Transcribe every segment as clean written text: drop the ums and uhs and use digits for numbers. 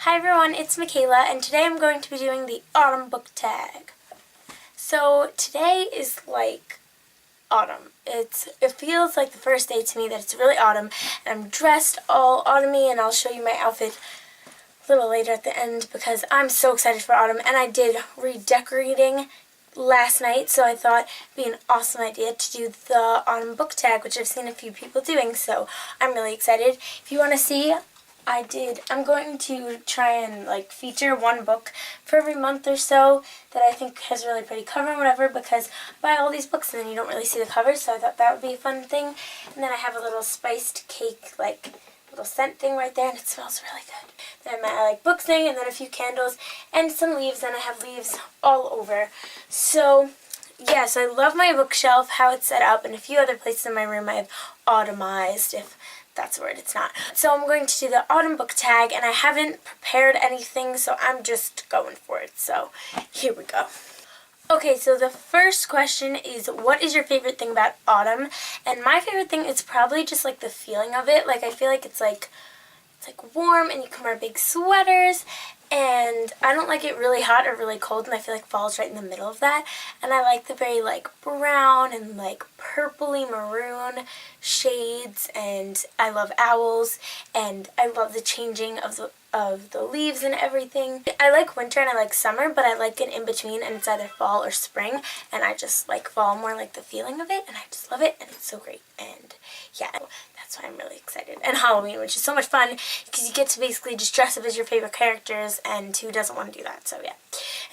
Hi everyone, it's Michaela, and today I'm going to be doing the autumn book tag. So today is like autumn. It feels like the first day to me that it's really autumn, and I'm dressed all autumny, and I'll show you my outfit a little later at the end because I'm so excited for autumn. And I did redecorating last night, so I thought it'd be an awesome idea to do the autumn book tag, which I've seen a few people doing, so I'm really excited. If you want to see, I'm going to try and feature one book for every month or so that I think has a really pretty cover and whatever, because I buy all these books and then you don't really see the covers, so I thought that would be a fun thing. And then I have a little spiced cake, little scent thing right there, and it smells really good. Then I have my book thing, and then a few candles and some leaves, and I have leaves all over. So yes, I love my bookshelf, how it's set up, and a few other places in my room I have autumnized, if that's a word, it's not. So I'm going to do the autumn book tag, and I haven't prepared anything, so I'm just going for it. So here we go. Okay, so the first question is, what is your favorite thing about autumn? And my favorite thing is probably just the feeling of it. I feel like it's warm, and you can wear big sweaters, and I don't like it really hot or really cold, and I feel like fall's right in the middle of that. And I like the very brown and purpley maroon shades, and I love owls, and I love the changing of the leaves and everything. I like winter and I like summer, but I like an in-between, and it's either fall or spring, and I just like fall more, the feeling of it, and I just love it, and it's so great. And yeah, that's why I'm really excited. And Halloween, which is so much fun because you get to basically just dress up as your favorite characters, and who doesn't want to do that? So yeah.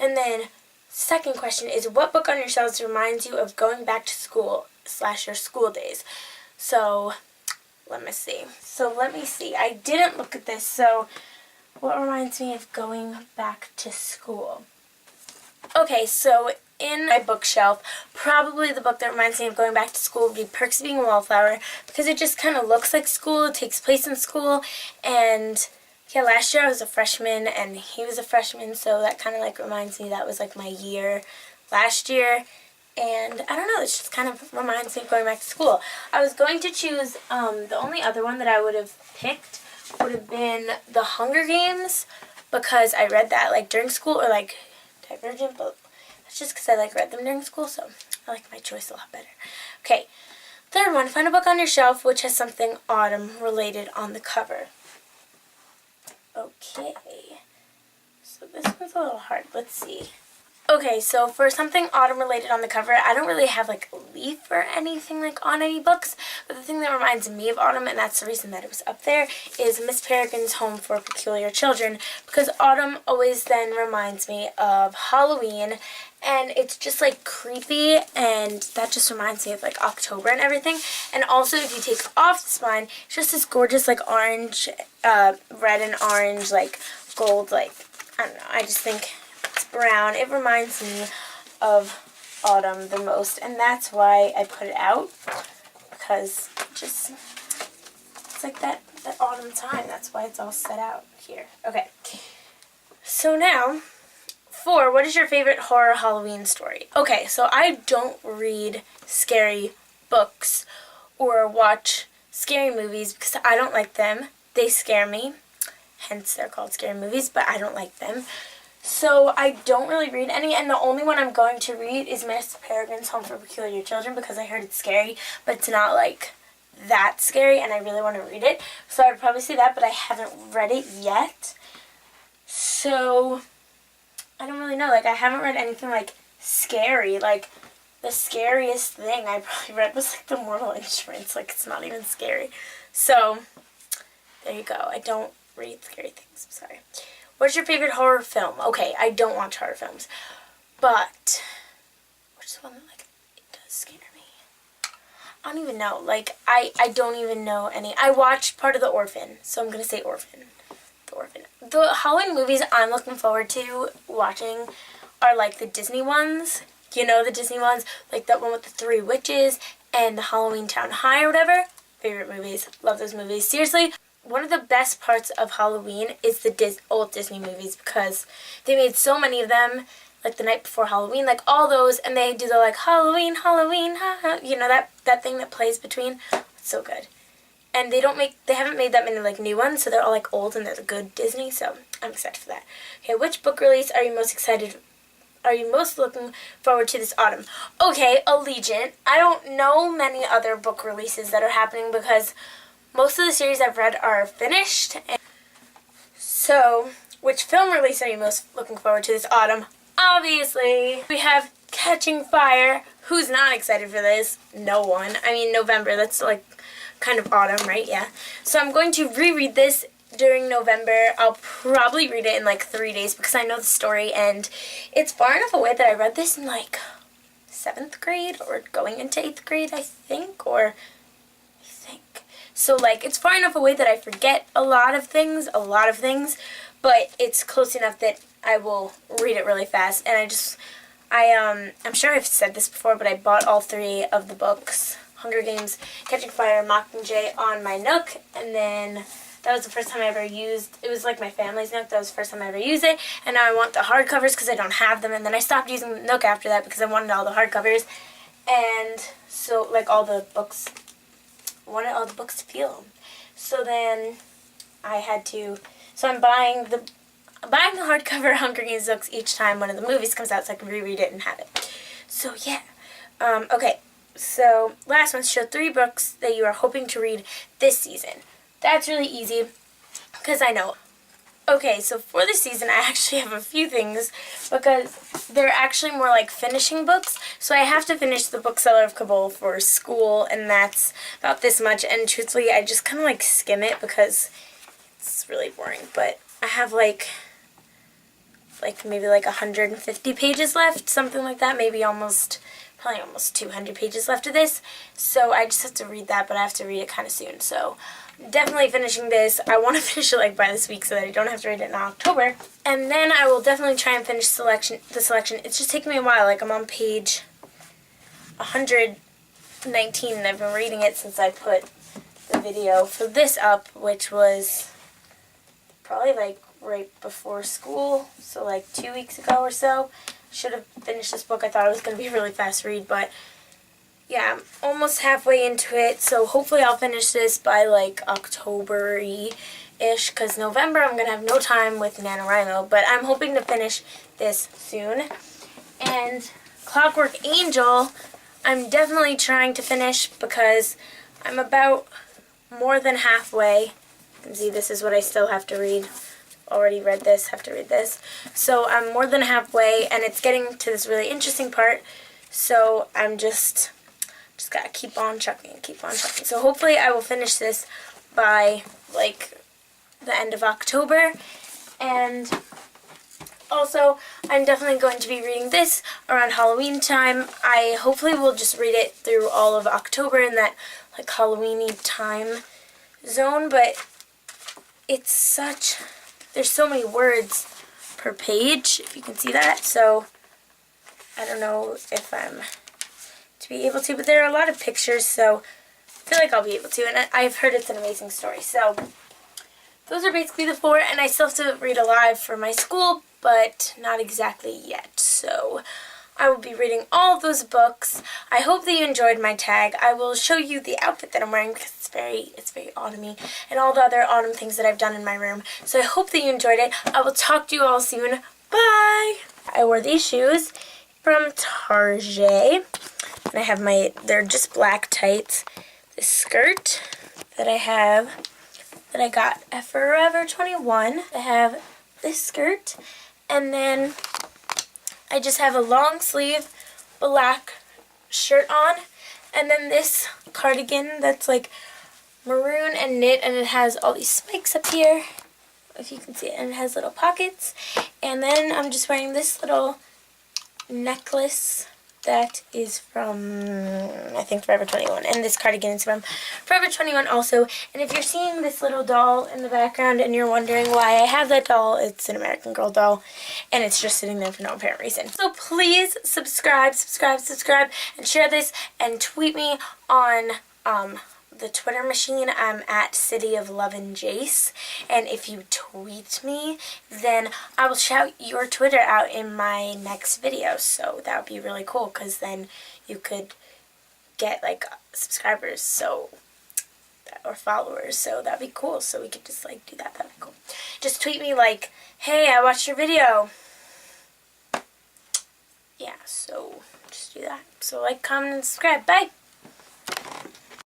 And then second question is, what book on your shelves reminds you of going back to school / your school days? So let me see. I didn't look at this, so what reminds me of going back to school? Okay, so in my bookshelf, probably the book that reminds me of going back to school would be Perks of Being a Wallflower, because it just kind of looks like school, it takes place in school, and yeah, last year I was a freshman and he was a freshman, so that kind of reminds me that was my year last year. And I don't know, it just kind of reminds me of going back to school. I was going to choose, the only other one that I would have picked would have been The Hunger Games, because I read that during school, or Divergent, but that's just because I read them during school, so I like my choice a lot better. Okay, third one, find a book on your shelf which has something autumn related on the cover. Okay, so this one's a little hard. Let's see. Okay, so for something autumn related on the cover, I don't really have a leaf or anything on any books, but the thing that reminds me of autumn, and that's the reason that it was up there, is Miss Peregrine's Home for Peculiar Children, because autumn always then reminds me of Halloween, and it's just creepy, and that just reminds me of October and everything. And also, if you take off the spine, it's just this gorgeous orange, red and orange, gold, I don't know, I just think it's brown. It reminds me of autumn the most, and that's why I put it out, because it's that autumn time. That's why it's all set out here. Okay, so now 4, what is your favorite horror Halloween story? Okay, so I don't read scary books or watch scary movies because I don't like them. They scare me, hence they're called scary movies, but I don't like them. So I don't really read any, and the only one I'm going to read is Miss Peregrine's Home for Peculiar Children, because I heard it's scary, but it's not that scary, and I really want to read it. So I'd probably say that, but I haven't read it yet. So I don't really know. I haven't read anything scary. The scariest thing I probably read was The Mortal Instruments. It's not even scary. So there you go. I don't read scary things. I'm sorry. What's your favorite horror film? Okay, I don't watch horror films, but which is one that it does scare me? I don't even know. I don't even know any. I watched part of The Orphan, so I'm gonna say Orphan. The Orphan. The Halloween movies I'm looking forward to watching are the Disney ones. You know, the Disney ones, that one with the 3 witches and the Halloween Town High or whatever. Favorite movies. Love those movies. Seriously. One of the best parts of Halloween is the old Disney movies, because they made so many of them, The Night Before Halloween, all those, and they do the Halloween, Halloween, ha ha, you know, that thing that plays between. It's so good. and they haven't made that many like new ones, so they're all like old and they're the good Disney, so I'm excited for that. Okay, which book release are you most looking forward to this autumn? Okay, Allegiant. I don't know many other book releases that are happening because most of the series I've read are finished. So, which film release are you most looking forward to this autumn? Obviously, we have Catching Fire. Who's not excited for this? No one. I mean, November, that's like kind of autumn, right? Yeah. So I'm going to reread this during November. I'll probably read it in like 3 days because I know the story, and it's far enough away that I read this in like 7th grade or going into 8th grade, I think. So like it's far enough away that I forget a lot of things, but it's close enough that I will read it really fast. And I'm sure I've said this before, but I bought all 3 of the books, Hunger Games, Catching Fire, Mockingjay, on my Nook, and then that was the first time I ever used, it was like my family's Nook, that was the first time I ever used it, and now I want the hardcovers because I don't have them, and then I stopped using the Nook after that because I wanted all the hardcovers, and so, like, I wanted all the books to feel them. So then I'm buying the hardcover Hunger Games books each time one of the movies comes out so I can reread it and have it. So yeah. Okay, so last one, show 3 books that you are hoping to read this season. That's really easy because I know. Okay, so for this season I actually have a few things because they're actually more like finishing books. So I have to finish The Bookseller of Kabul for school, and that's about this much. And truthfully, I just kind of like skim it because it's really boring. But I have like maybe like 150 pages left, something like that. Maybe probably almost 200 pages left of this. So I just have to read that, but I have to read it kind of soon. So definitely finishing this. I want to finish it like by this week so that I don't have to read it in October. And then I will definitely try and finish the selection. It's just taking me a while. Like I'm on page 119 and I've been reading it since I put the video for this up, which was probably like right before school, so like 2 weeks ago or so. Should have finished this book. I thought it was going to be a really fast read, but yeah, I'm almost halfway into it, so hopefully I'll finish this by like October-ish, because November I'm going to have no time with NaNoWriMo, but I'm hoping to finish this soon. And Clockwork Angel, I'm definitely trying to finish because I'm about more than halfway. You can see this is what I still have to read. Already read this, have to read this. So I'm more than halfway, and it's getting to this really interesting part, so I'm just gotta keep on chucking. So hopefully I will finish this by like the end of October. And also I'm definitely going to be reading this around Halloween time. I hopefully will just read it through all of October in that like Halloween-y time zone, but there's so many words per page, if you can see that, so I don't know if I'm to be able to, but there are a lot of pictures, so I feel like I'll be able to, and I've heard it's an amazing story. So those are basically the 4, and I still have to read Alive for my school, but not exactly yet, so I will be reading all of those books. I hope that you enjoyed my tag. I will show you the outfit that I'm wearing because it's very autumny, and all the other autumn things that I've done in my room. So I hope that you enjoyed it. I will talk to you all soon. Bye! I wore these shoes from Target, and I have they're just black tights. This skirt that I got at Forever 21. I have this skirt, and then I just have a long sleeve black shirt on, and then this cardigan that's like maroon and knit, and it has all these spikes up here, if you can see it, and it has little pockets. And then I'm just wearing this little necklace that is from, I think, Forever 21, and this cardigan is from Forever 21 also. And if you're seeing this little doll in the background and you're wondering why I have that doll, it's an American Girl doll, and it's just sitting there for no apparent reason. So please subscribe, and share this, and tweet me on the Twitter machine. I'm at City of Love and Jace, and if you tweet me, then I will shout your Twitter out in my next video. So that would be really cool, because then you could get like subscribers. So or followers, so that'd be cool. So we could just like do that. That'd be cool. Just tweet me like, hey, I watched your video. Yeah, so just do that. So like, comment, and subscribe. Bye.